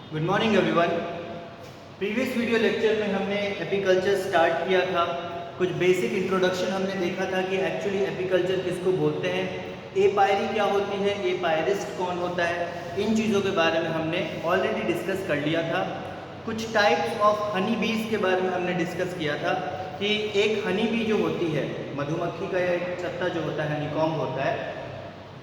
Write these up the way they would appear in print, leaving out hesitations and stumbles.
Good morning everyone. Previous video lecture में हमने apiculture start किया था। कुछ बेसिक इंट्रोडक्शन हमने देखा था कि एक्चुअली एपीकल्चर किसको बोलते हैं, एपायरी क्या होती है, एपायरिस्ट कौन होता है, इन चीज़ों के बारे में हमने ऑलरेडी डिस्कस कर लिया था। कुछ टाइप्स ऑफ हनी बीज के बारे में हमने डिस्कस किया था कि एक हनी बी जो होती है, मधुमक्खी का या एक छत्ता जो होता है, हनीकॉम्ब होता है,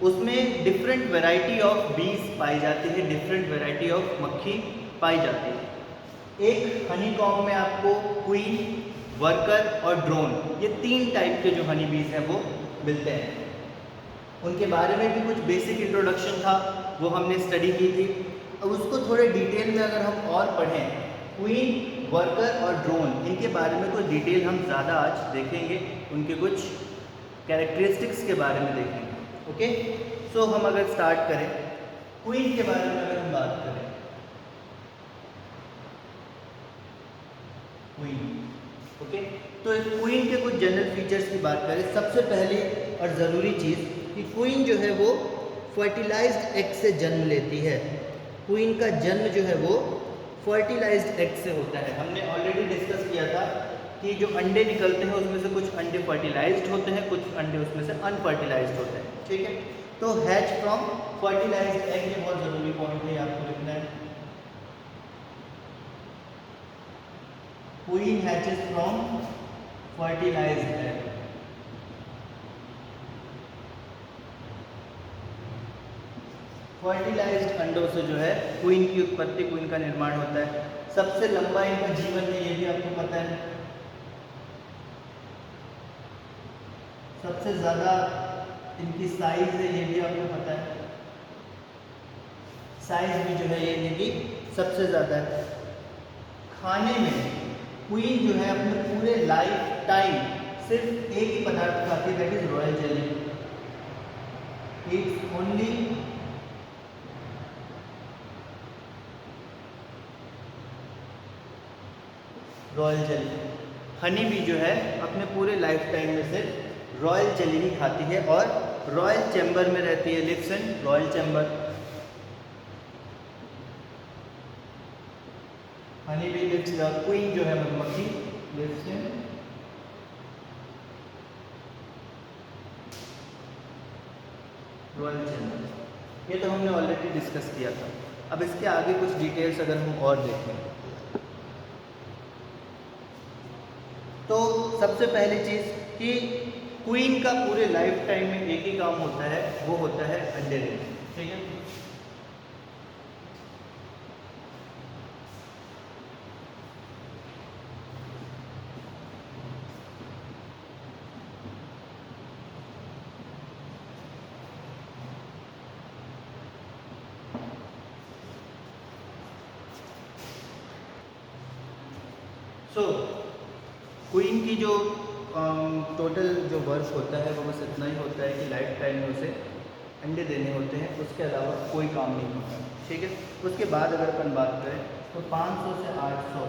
उसमें डिफरेंट वैरायटी ऑफ बीज पाई जाती है, डिफरेंट वैरायटी ऑफ मक्खी पाई जाती है। एक हनी कॉम्ब में आपको क्वीन, वर्कर और ड्रोन, ये 3 टाइप के जो हनी बीज हैं वो मिलते हैं। उनके बारे में भी कुछ बेसिक इंट्रोडक्शन था, वो हमने स्टडी की थी। अब उसको थोड़े डिटेल में अगर हम और पढ़ें, क्वीन, वर्कर और ड्रोन, इनके बारे में कुछ डिटेल हम ज़्यादा आज देखेंगे, उनके कुछ कैरेक्टरिस्टिक्स के बारे में देखेंगे। ओके, सो हम अगर स्टार्ट करें क्वीन के बारे में, अगर हम बात करें क्वीन, ओके, तो क्वीन के कुछ जनरल फीचर्स की बात करें, सबसे पहली और ज़रूरी चीज़ कि क्वीन जो है वो फर्टिलाइज्ड एग से जन्म लेती है। क्वीन का जन्म जो है वो फर्टिलाइज्ड एग से होता है। हमने ऑलरेडी डिस्कस किया था कि जो अंडे निकलते हैं उसमें से कुछ अंडे फर्टिलाइज्ड होते हैं, कुछ अंडे उसमें से अनफर्टिलाइज्ड होते हैं। ठीक है, तो हैच फ्रॉम फर्टिलाइज्ड एग, ये बहुत ज़रूरी पॉइंट है, आपको लिखना है। Queen hatches from fertilised egg. Fertilised अंडों से जो है क्वीन की उत्पत्ति, क्वीन का निर्माण होता है। सबसे लंबा इनका जीवन है, ये भी आपको पता है। सबसे ज़्यादा इनकी साइज है, ये भी आपको पता है। साइज भी जो है ये इनकी सबसे ज़्यादा है। खाने में क्वीन जो है अपने पूरे लाइफ टाइम सिर्फ एक ही पदार्थ खाती है, that is royal jelly. It's only royal jelly. Honey भी जो है अपने पूरे लाइफ टाइम में से रॉयल जेली ही खाती है और रॉयल चैम्बर में रहती है, lives in royal chamber. Honey bee lives, queen जो है मधुमक्खी, लिव्स इन रॉयल चैम्बर। ये तो हमने ऑलरेडी डिस्कस किया था। अब इसके आगे कुछ डिटेल्स अगर हम और देखें तो सबसे पहली चीज़ कि क्वीन का पूरे लाइफ टाइम में एक ही काम होता है, वो होता है अंडे देना। ठीक है, सो क्वीन की जो टोटल जो वर्क होता है वो बस इतना ही होता है कि लाइफ टाइम में उसे अंडे देने होते हैं, उसके अलावा कोई काम नहीं होता। ठीक है, उसके बाद अगर अपन बात करें तो 500 से 800,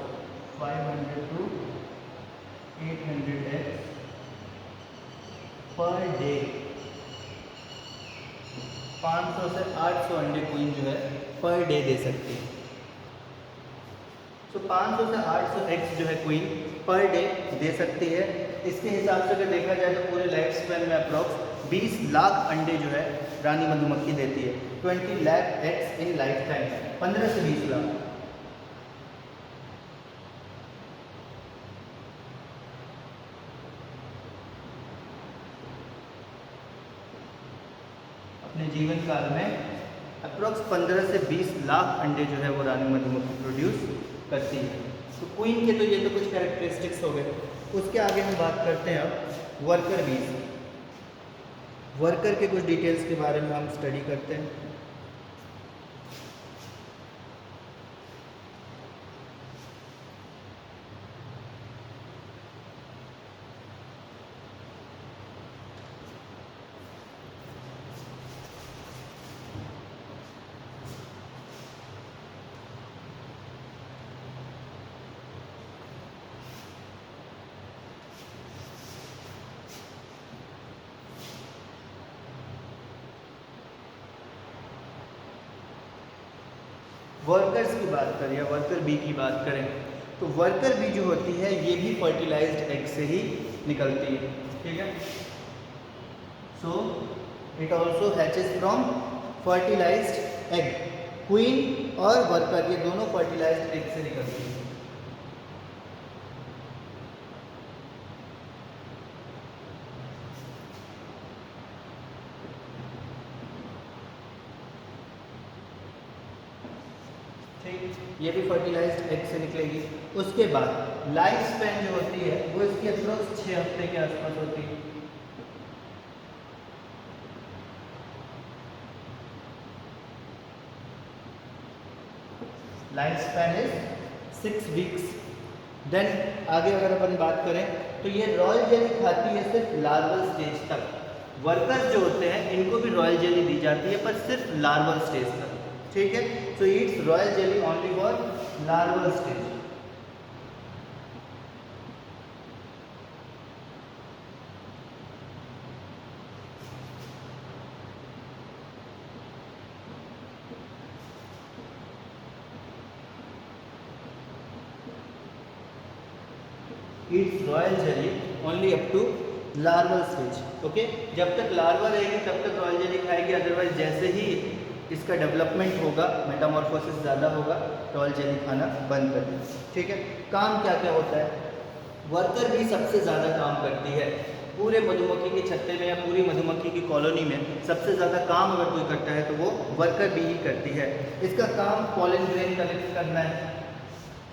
500 टू 800 एग्स पर डे, 500 से 800 अंडे क्वीन जो है पर डे दे सकती है। तो 500 से 800 एग्स जो है क्वीन पर डे दे सकती है। इसके हिसाब से अगर देखा जाए तो पूरे लाइफ स्पैन में अप्रॉक्स 20 लाख अंडे जो है रानी मधुमक्खी देती है। 20 lakh eggs in life time, 15 से 20 लाख। अपने जीवन काल में अप्रॉक्स 15 से 20 लाख अंडे जो है वो रानी मधुमक्खी प्रोड्यूस करती है। तो क्वीन के तो ये तो कुछ कैरेक्टरिस्टिक्स हो गए। उसके आगे हम बात करते हैं अब वर्कर बीज। वर्कर के कुछ डिटेल्स के बारे में हम स्टडी करते हैं। वर्कर्स की बात करें या वर्कर बी की बात करें तो वर्कर बी जो होती है ये भी फर्टिलाइज्ड एग से ही निकलती है, ठीक है। So it also hatches from fertilised egg. Queen और वर्कर ये दोनों फर्टिलाइज्ड एग से निकलती है। ये भी फर्टिलाइज्ड एग से निकलेगी। उसके बाद लाइफ स्पैन जो होती है वो इसकी अप्रोक्स 6 हफ्ते के आसपास होती है। Life span is 6 weeks. Then आगे अगर अपन बात करें तो ये रॉयल जेली खाती है सिर्फ लार्वल स्टेज तक। वर्कर्स जो होते हैं इनको भी रॉयल जेली दी जाती है पर सिर्फ लार्वल स्टेज तक, ठीक है। So eats royal jelly only for larval stage. Eats royal jelly only up to larval stage, okay. जब तक लार्वा रहेगी तब तक रॉयल जेली खाएगी, अदरवाइज जैसे ही इसका डेवलपमेंट होगा, मेटामॉर्फोसिस ज़्यादा होगा, रॉयल जेली खाना बंद कर दें, ठीक है। काम क्या क्या होता है? वर्कर भी सबसे ज़्यादा काम करती है पूरे मधुमक्खी के छत्ते में या पूरी मधुमक्खी की कॉलोनी में। सबसे ज़्यादा काम अगर कोई करता है तो वो वर्कर भी ही करती है। इसका काम पॉलन ग्रेन कलेक्ट करना है,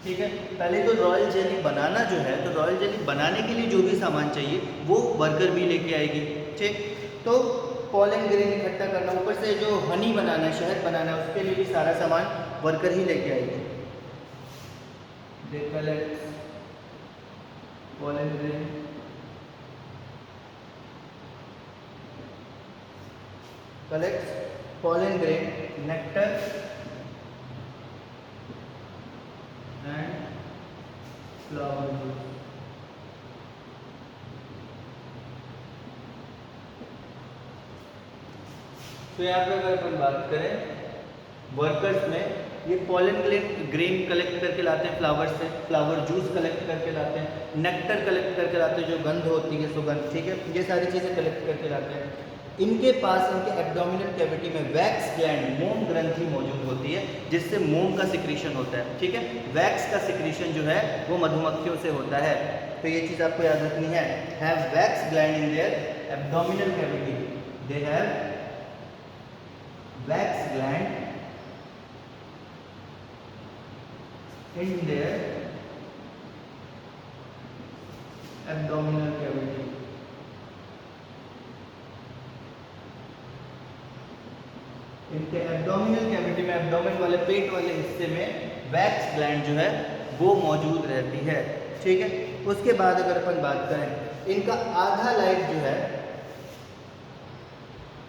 ठीक है। पहले तो रॉयल जेली बनाना जो है, तो रॉयल जेली बनाने के लिए जो भी सामान चाहिए वो वर्कर भी लेके आएगी, ठीक। तो पॉलन ग्रेन इकट्ठा करना, ऊपर से जो हनी बनाना है, शहद बनाना है, उसके लिए भी सारा सामान वर्कर ही लेके आएगी। They collect pollen grain, collect pollen grain, nectar and flower juice. तो यहाँ पे अगर अपन बात करें वर्कर्स में, ये पॉलन ग्रेन कलेक्ट करके लाते हैं फ्लावर से, फ्लावर जूस कलेक्ट करके लाते हैं, नेक्टर कलेक्ट करके लाते हैं जो गंध होती है, सुगंध, ठीक है। ये सारी चीज़ें कलेक्ट करके लाते हैं। इनके पास इनके एब्डोमिनल कैविटी में वैक्स ग्लैंड, मोम ग्रंथि मौजूद होती है जिससे मोम का सिक्रीशन होता है, ठीक है। वैक्स का सिक्रीशन जो है वो मधुमक्खियों से होता है, तो ये चीज़ आपको याद रखनी है। Have wax gland in their abdominal cavity, they have wax gland in their abdominal cavity. इनके एब्डोमिनल कैविटी में, एब्डोमेन वाले पेट वाले हिस्से में वैक्स ग्लैंड जो है वो मौजूद रहती है, ठीक है। उसके बाद अगर अपन बात करें, इनका आधा लाइफ जो है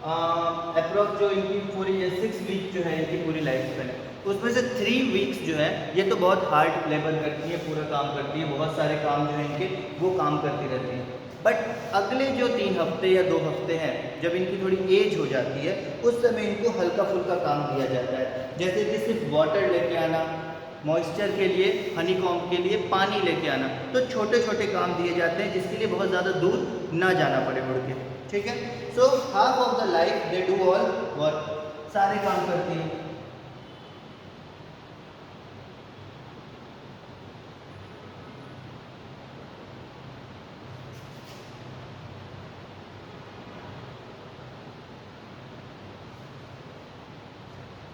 अप्रॉक्स जो इनकी पूरी 6 वीक जो है इनकी पूरी लाइफ स्पेन है, उसमें से 3 वीक्स जो है ये तो बहुत हार्ड लेबर करती है, पूरा काम करती है, बहुत सारे काम जो है इनके वो काम करती रहती है। बट अगले जो 3 हफ्ते या 2 हफ्ते हैं, जब इनकी थोड़ी एज हो जाती है, उस समय इनको हल्का फुल्का काम दिया जाता है, जैसे कि सिर्फ वाटर लेके आना, मॉइस्चर के लिए, हनी कॉम्ब के लिए पानी लेके आना। तो छोटे छोटे काम दिए जाते हैं जिसके लिए बहुत ज़्यादा दूर ना जाना पड़े उड़ के, ठीक है। So half of the life they do all work, सारे काम करती हैं।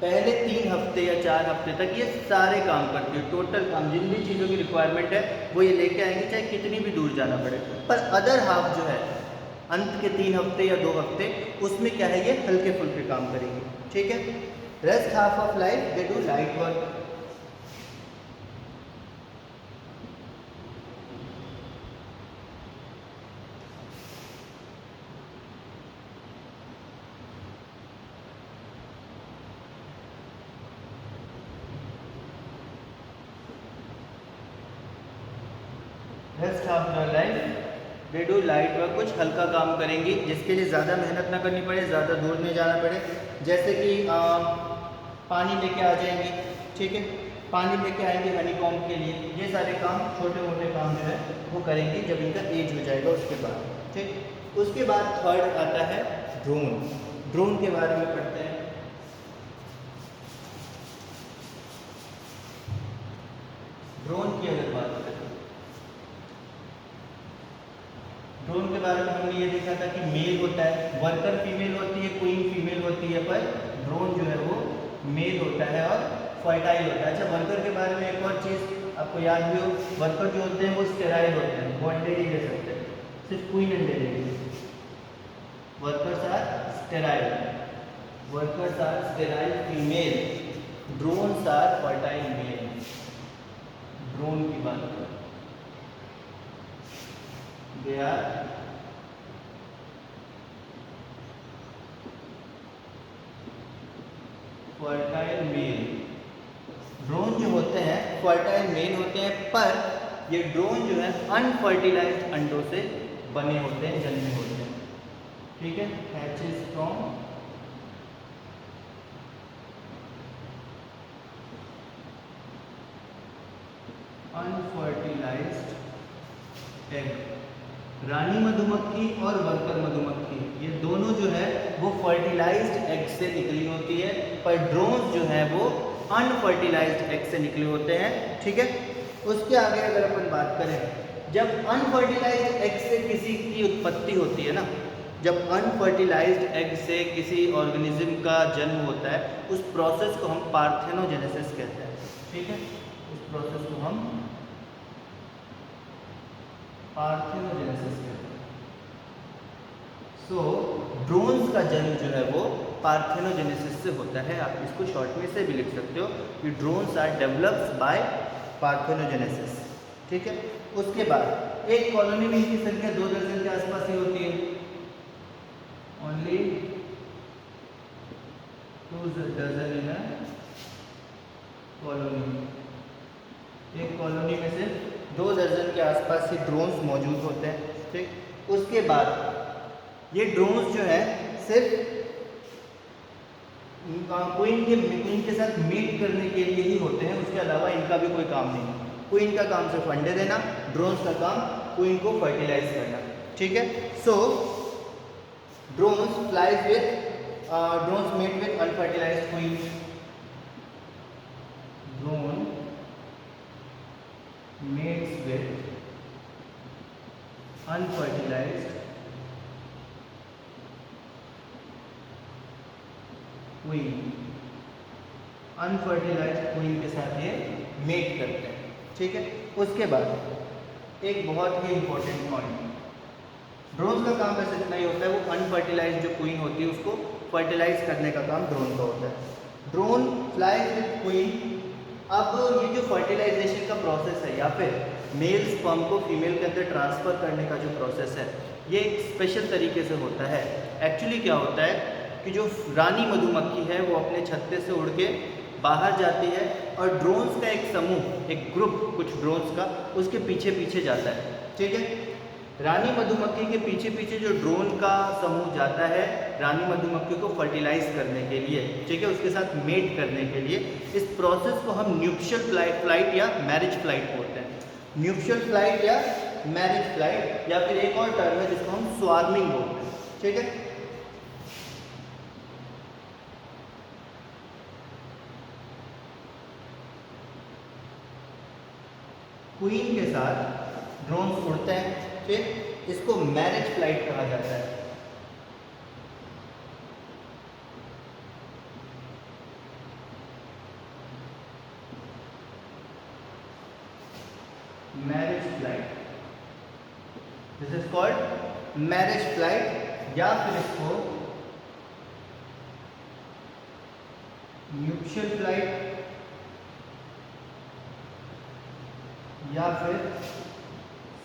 पहले 3 हफ्ते या 4 हफ्ते तक ये सारे काम करती है, टोटल काम, जिन भी चीज़ों की रिक्वायरमेंट है वो ये लेके आएंगे, चाहे कितनी भी दूर जाना पड़े। पर अदर हाफ जो है, अंत के 3 हफ्ते या 2 हफ्ते, उसमें क्या है, ये हल्के फुल्के काम करेंगे, ठीक है। Rest half of life they do light work. Rest half your life they do light work, कुछ हल्का काम करेंगी जिसके लिए ज़्यादा मेहनत ना करनी पड़े, ज़्यादा दूर नहीं जाना पड़े, जैसे कि पानी लेके आ जाएंगी, ठीक है। पानी लेके आएंगे हनीकॉम्ब के लिए, ये सारे काम छोटे मोटे काम जो है वो करेंगे जब इनका एज हो जाएगा उसके बाद, ठीक। उसके बाद थर्ड आता है ड्रोन। ड्रोन के बारे में पढ़ते हैं। ड्रोन की अगर बात करें, ड्रोन के बारे में हमने ये देखा था कि मेल होता है, वर्कर फीमेल होती है, क्वीन फीमेल होती है, पर ड्रोन जो है वो मेल होता है और फर्टाइल होता है। अच्छा, वर्कर के बारे में एक और चीज़ आपको याद भी हो, वर्कर जो होते हैं वो स्टेराइल होते हैं, वो अंडे नहीं दे सकते, सिर्फ क्वीन अंडे देगी। Workers are sterile, workers are sterile female, drones are fertile male. Drone की बात करें, they are fertile male. Drone जो होते हैं फर्टाइल मेल होते हैं, पर ये ड्रोन जो है अनफर्टिलाइज्ड अंडों से बने होते हैं, जन्मे होते हैं, ठीक है। Hatches from unfertilised egg. रानी मधुमक्खी और वर्कर मधुमक्खी ये दोनों जो है वो फर्टिलाइज्ड एग से निकली होती है, पर ड्रोन्स जो है वो अनफर्टिलाइज्ड एग से निकले होते हैं, ठीक है। उसके आगे अगर अपन बात करें, जब अनफर्टिलाइज्ड एग से किसी की उत्पत्ति होती है ना, जब अनफर्टिलाइज्ड एग से किसी ऑर्गेनिज्म का जन्म होता है, उस प्रोसेस को हम पार्थेनोजेनेसिस कहते हैं, ठीक है। उस प्रोसेस को हम पार्थेनोजेनेसिस कहते हैं। सो ड्रोन्स का जन्म जो है वो पार्थेनोजेनेसिस से होता है। आप इसको शॉर्ट में से भी लिख सकते हो कि drones are developed by parthenogenesis, ठीक है। उसके बाद एक कॉलोनी में इनकी संख्या 2 दर्जन के आसपास ही होती है, only 2 dozen in a colony. एक कॉलोनी में से 2 दर्जन के आसपास ही ड्रोन्स मौजूद होते हैं, ठीक। उसके बाद ये ड्रोन्स जो है सिर्फ क्वीन के साथ मीट करने के लिए ही होते हैं, उसके अलावा इनका भी कोई काम नहीं है। क्वीन का काम सिर्फ अंडे देना, ड्रोन्स का काम क्वीन को फर्टिलाइज करना, ठीक है। So drones flies with drones mate with unfertilised queen. Drone mates with unfertilized queen। Unfertilised queen के साथ ये मेट करते हैं, ठीक है। उसके बाद एक बहुत ही इंपॉर्टेंट पॉइंट, ड्रोन्स का काम वैसे इतना ही होता है, वो अनफर्टिलाइज्ड जो क्वीन होती है उसको फर्टिलाइज करने का काम ड्रोन का होता है। Drone flies with queen. अब ये जो फर्टिलाइजेशन का प्रोसेस है या फिर मेल स्पर्म को फीमेल के अंदर ट्रांसफ़र करने का जो प्रोसेस है, ये एक स्पेशल तरीके से होता है। एक्चुअली क्या होता है कि जो रानी मधुमक्खी है वो अपने छत्ते से उड़ के बाहर जाती है और ड्रोन्स का एक समूह, एक ग्रुप कुछ ड्रोन्स का उसके पीछे पीछे जाता है, ठीक है। रानी मधुमक्खी के पीछे पीछे जो ड्रोन का समूह जाता है रानी मधुमक्खी को फर्टिलाइज करने के लिए, ठीक है, उसके साथ मेट करने के लिए। इस प्रोसेस को हम न्यूप्शियल फ्लाइट या मैरिज फ्लाइट बोलते हैं। न्यूप्शियल फ्लाइट या मैरिज फ्लाइट, या फिर एक और टर्म है जिसको हम स्वार्मिंग बोलते हैं, ठीक है। क्वीन के साथ ड्रोन्स उड़ते हैं, ठीक, इसको मैरिज फ्लाइट कहा जाता है। Marriage flight, this is called marriage flight, या फिर इसको न्यूप्शियल फ्लाइट या फिर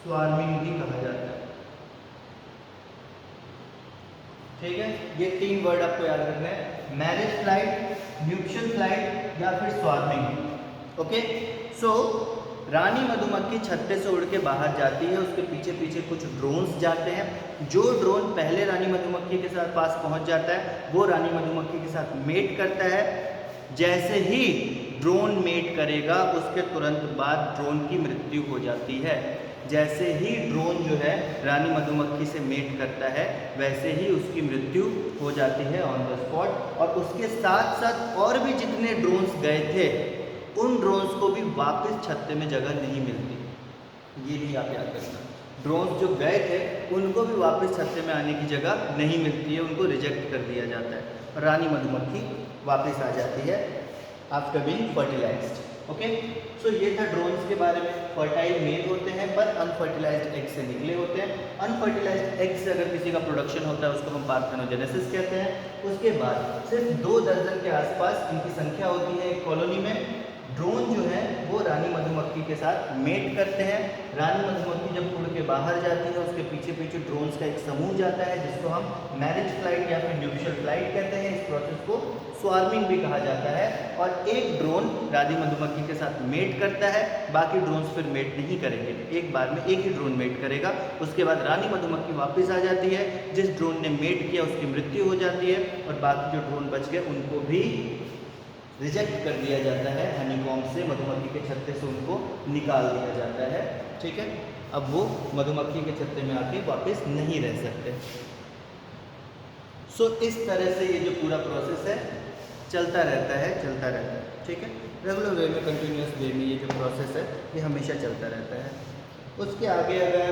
स्वार्मिंग भी कहा जाता है, ठीक है। ये 3 वर्ड आपको याद रखना है, मैरिज फ्लाइट, न्यूप्शियल फ्लाइट या फिर स्वार्मिंग, ओके। सो रानी मधुमक्खी छत्ते से उड़ के बाहर जाती है, उसके पीछे पीछे कुछ ड्रोन्स जाते हैं। जो ड्रोन पहले रानी मधुमक्खी के साथ पास पहुंच जाता है वो रानी मधुमक्खी के साथ मेट करता है। जैसे ही ड्रोन मेट करेगा उसके तुरंत बाद ड्रोन की मृत्यु हो जाती है। जैसे ही ड्रोन जो है रानी मधुमक्खी से मेट करता है वैसे ही उसकी मृत्यु हो जाती है ऑन द स्पॉट। और उसके साथ साथ और भी जितने ड्रोन्स गए थे उन ड्रोन्स को भी वापस छत्ते में जगह नहीं मिलती। ये भी आप याद रखना, ड्रोन्स जो गए थे उनको भी वापस छत्ते में आने की जगह नहीं मिलती है, उनको रिजेक्ट कर दिया जाता है। रानी मधुमक्खी वापस आ जाती है आफ्टर बीइंग फर्टिलाइज्ड। ओके, सो ये था ड्रोन्स के बारे में। फर्टाइल मेल होते हैं पर अनफर्टिलाइज्ड एग से निकले होते हैं। अनफर्टिलाइज्ड एग से अगर किसी का प्रोडक्शन होता है उसको हम पार्थेनोजेनेसिस कहते हैं। उसके बाद सिर्फ 2 दर्जन के आसपास इनकी संख्या होती है एक कॉलोनी में। ड्रोन जो है वो रानी मधुमक्खी के साथ मेट करते हैं। रानी मधुमक्खी जब उड़ के बाहर जाती है उसके पीछे पीछे ड्रोन्स का एक समूह जाता है जिसको हम मैरिज फ्लाइट या फिर न्यूट्रियल फ्लाइट कहते हैं। इस प्रोसेस को स्वार्मिंग भी कहा जाता है। और एक ड्रोन रानी मधुमक्खी के साथ मेट करता है, बाकी ड्रोन्स फिर मेट नहीं करेंगे, एक बार में एक ही ड्रोन मेट करेगा। उसके बाद रानी मधुमक्खी वापस आ जाती है, जिस ड्रोन ने मेट किया उसकी मृत्यु हो जाती है और बाकी जो ड्रोन बच गए उनको भी रिजेक्ट कर दिया जाता है हनीकॉम्ब से, मधुमक्खी के छत्ते से उनको निकाल दिया जाता है। ठीक है, अब वो मधुमक्खी के छत्ते में आके वापस नहीं रह सकते। सो इस तरह से ये जो पूरा प्रोसेस है चलता रहता है। ठीक है, रेगुलर वे में, कंटिन्यूस वे में ये जो प्रोसेस है ये हमेशा चलता रहता है। उसके आगे अगर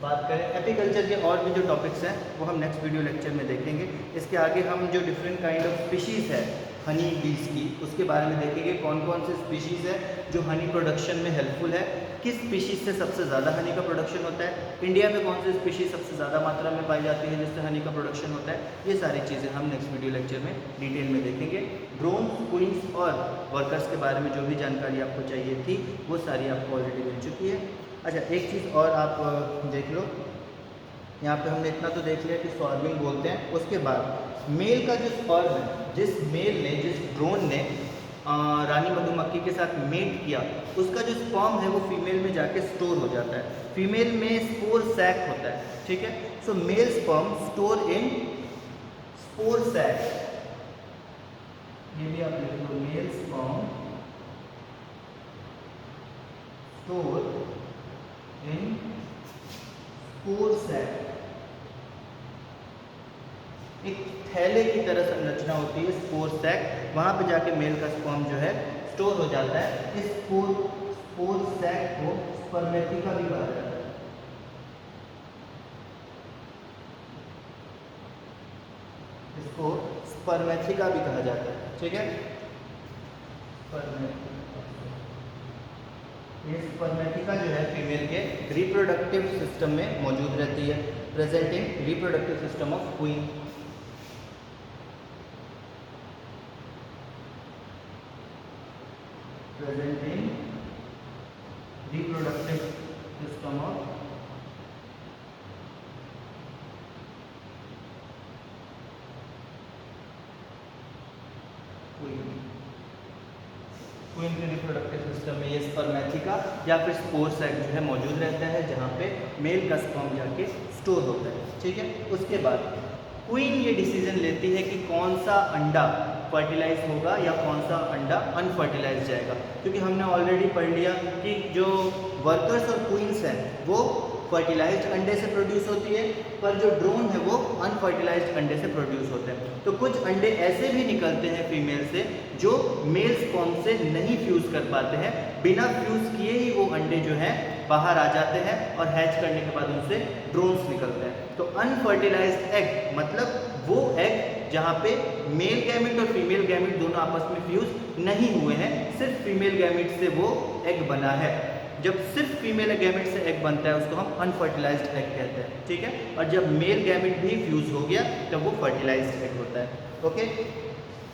बात करें एपीकल्चर के और भी जो टॉपिक्स हैं वो हम नेक्स्ट वीडियो लेक्चर में देखेंगे। इसके आगे हम जो डिफरेंट काइंड ऑफ स्पीशीज़ है हनी बीज की उसके बारे में देखेंगे। कौन कौन से स्पीशीज़ है जो हनी प्रोडक्शन में हेल्पफुल है, किस स्पीशीज़ से सबसे ज़्यादा हनी का प्रोडक्शन होता है, इंडिया में कौन सी स्पीशीज़ सबसे ज़्यादा मात्रा में पाई जाती है जिससे हनी का प्रोडक्शन होता है। ये सारी चीज़ें हम नेक्स्ट वीडियो लेक्चर में डिटेल में देखेंगे। ड्रोन्स, क्वींस और वर्कर्स के बारे में जो भी जानकारी आपको चाहिए थी वो सारी आपको ऑलरेडी मिल चुकी है। अच्छा, एक चीज़ और आप देख लो, यहाँ पे हमने इतना तो देख लिया कि स्वार्मिंग बोलते हैं। उसके बाद मेल का जो स्पर्म है, जिस मेल ने, जिस ड्रोन ने रानी मधुमक्खी के साथ मेट किया उसका जो स्पर्म है वो फीमेल में जाके स्टोर हो जाता है। फीमेल में स्पोर सैक होता है। ठीक है, so male sperm store in spore sac, ये भी आप लिख लो, male sperm store in spore sac. एक थैले की तरह संरचना होती है स्पोर सैक, वहाँ पे जाके मेल का स्पर्म जो है स्टोर हो जाता है। इस स्पोर सैक को स्पर्मेटिका भी कहा जाता है। इसको स्पर्मेटिका भी कहा जाता है। ठीक है, ये स्पर्मेटिका जो है फीमेल के रिप्रोडक्टिव सिस्टम में मौजूद रहती है, present in reproductive system of queen. Present in reproductive system of queen के रिप्रोडक्टिव सिस्टम में ये स्पर्मेटिका या फिर स्पोर सैक जो है मौजूद रहता है जहाँ पे मेल का स्पर्म जाके स्टोर होता है। ठीक है, उसके बाद क्वीन ये डिसीजन लेती है कि कौन सा अंडा फर्टिलाइज होगा या कौन सा अंडा अनफर्टिलाइज जाएगा, क्योंकि हमने ऑलरेडी पढ़ लिया कि जो वर्कर्स और क्वींस हैं वो फर्टिलाइज्ड अंडे से प्रोड्यूस होती है, पर जो ड्रोन है वो अनफर्टिलाइज्ड अंडे से प्रोड्यूस होते हैं। तो कुछ अंडे ऐसे भी निकलते हैं फीमेल से जो मेल स्पर्म से नहीं फ्यूज़ कर पाते हैं, बिना फ्यूज़ किए ही वो अंडे जो हैं बाहर आ जाते हैं और हैच करने के बाद उनसे ड्रोन्स निकलते हैं। तो अनफर्टिलाइज्ड एग मतलब वो एग जहाँ पे मेल गैमेट और फीमेल गैमेट दोनों आपस में फ्यूज नहीं हुए हैं, सिर्फ फीमेल गैमेट से वो एग बना है। जब सिर्फ फीमेल गैमेट से एग बनता है उसको हम अनफर्टिलाइज्ड एग कहते हैं। ठीक है, और जब मेल गैमेट भी फ्यूज हो गया तब वो फर्टिलाइज्ड एग होता है। ओके,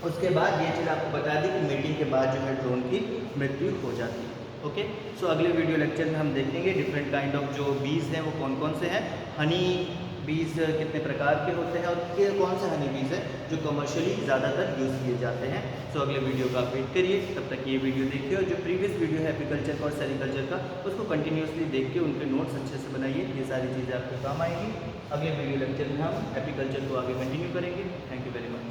उसके बाद ये चीज़ आपको बता दी कि मीटिंग के बाद जो है ड्रोन की मृत्यु हो जाती है। ओके, सो अगले वीडियो लेक्चर में हम देखेंगे डिफरेंट काइंड ऑफ जो बीज हैं वो कौन कौन से हैं, हनी बीज कितने प्रकार के होते हैं और कौन से हनी बीज हैं जो कमर्शियली ज़्यादातर यूज़ किए जाते हैं। सो अगले वीडियो का आप वेट करिए, तब तक ये वीडियो देखिए और जो प्रीवियस वीडियो है एपीकल्चर का और सेरीकल्चर का उसको कंटिन्यूसली देख के उनके नोट्स अच्छे से बनाइए, ये सारी चीज़ें आपको काम आएंगी। अगले वीडियो लेक्चर में हम एपीकल्चर को आगे कंटिन्यू करेंगे। Thank you very much.